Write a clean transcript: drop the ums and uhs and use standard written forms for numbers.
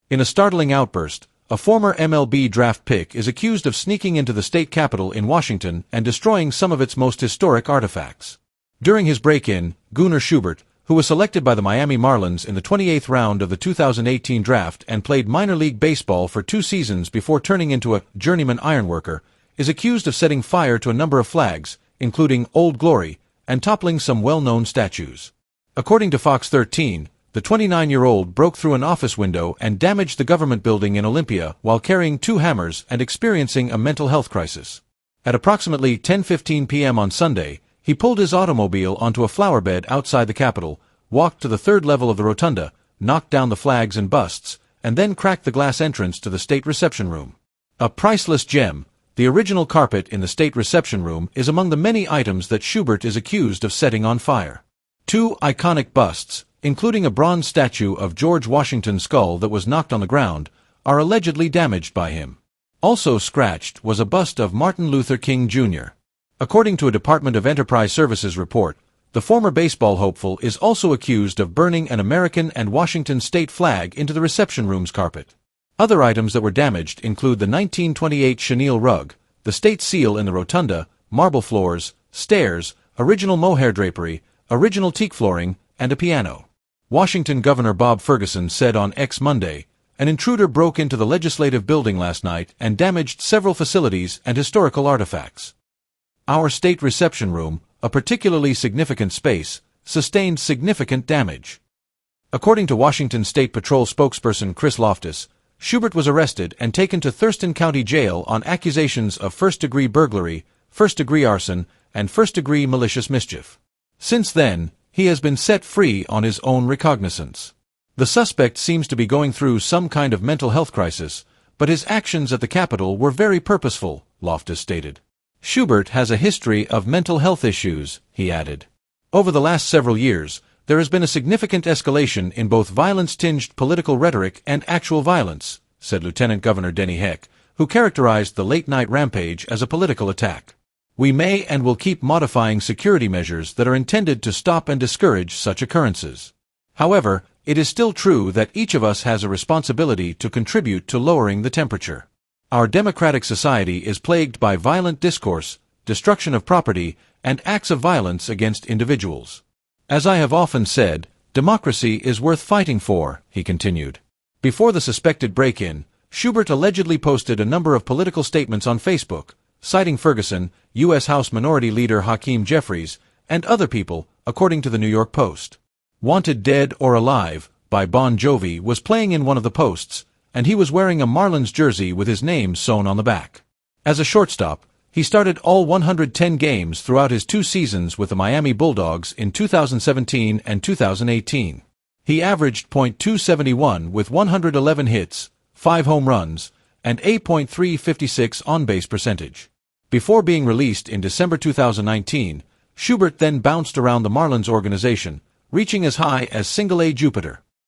In a startling outburst, a former MLB draft pick is accused of sneaking into the state capitol in Washington and destroying some of its most historic artifacts. During his break-in, Gunnar Schubert, who was selected by the Miami Marlins in the 28th round of the 2018 draft and played minor league baseball for 2 seasons before turning into a journeyman ironworker, is accused of setting fire to a number of flags, including Old Glory, and toppling some well-known statues. According to Fox 13, the 29-year-old broke through an office window and damaged the government building in Olympia while carrying 2 hammers and experiencing a mental health crisis. At approximately 10:15 p.m. on Sunday, he pulled his automobile onto a flower bed outside the Capitol, walked to the 3rd level of the rotunda, knocked down the flags and busts, and then cracked the glass entrance to the state reception room. A priceless gem, the original carpet in the state reception room is among the many items that Schubert is accused of setting on fire. 2 iconic busts, including a bronze statue of George Washington's skull that was knocked on the ground, are allegedly damaged by him. Also scratched was a bust of Martin Luther King Jr. According to a Department of Enterprise Services report, the former baseball hopeful is also accused of burning an American and Washington state flag into the reception room's carpet. Other items that were damaged include the 1928 chenille rug, the state seal in the rotunda, marble floors, stairs, original mohair drapery, original teak flooring, and a piano. Washington Governor Bob Ferguson said on X Monday, "An intruder broke into the legislative building last night and damaged several facilities and historical artifacts. Our state reception room, a particularly significant space, sustained significant damage." According to Washington State Patrol spokesperson Chris Loftus, Schubert was arrested and taken to Thurston County Jail on accusations of first-degree burglary, first-degree arson, and first-degree malicious mischief. Since then, he has been set free on his own recognizance. The suspect seems to be going through some kind of mental health crisis, but his actions at the Capitol were very purposeful, Loftus stated. Schubert has a history of mental health issues, he added. Over the last several years, there has been a significant escalation in both violence-tinged political rhetoric and actual violence, said Lieutenant Governor Denny Heck, who characterized the late-night rampage as a political attack. We may and will keep modifying security measures that are intended to stop and discourage such occurrences. However, it is still true that each of us has a responsibility to contribute to lowering the temperature. Our democratic society is plagued by violent discourse, destruction of property, and acts of violence against individuals. As I have often said, democracy is worth fighting for, he continued. Before the suspected break-in, Schubert allegedly posted a number of political statements on Facebook, citing Ferguson, U.S. House Minority Leader Hakeem Jeffries, and other people, according to the New York Post. "Wanted Dead or Alive" by Bon Jovi was playing in one of the posts, and he was wearing a Marlins jersey with his name sewn on the back. As a shortstop, he started all 110 games throughout his 2 seasons with the Miami Bulldogs in 2017 and 2018. He averaged .271 with 111 hits, 5 home runs, and a .356 on-base percentage. Before being released in December 2019, Schubert then bounced around the Marlins organization, reaching as high as Single-A Jupiter.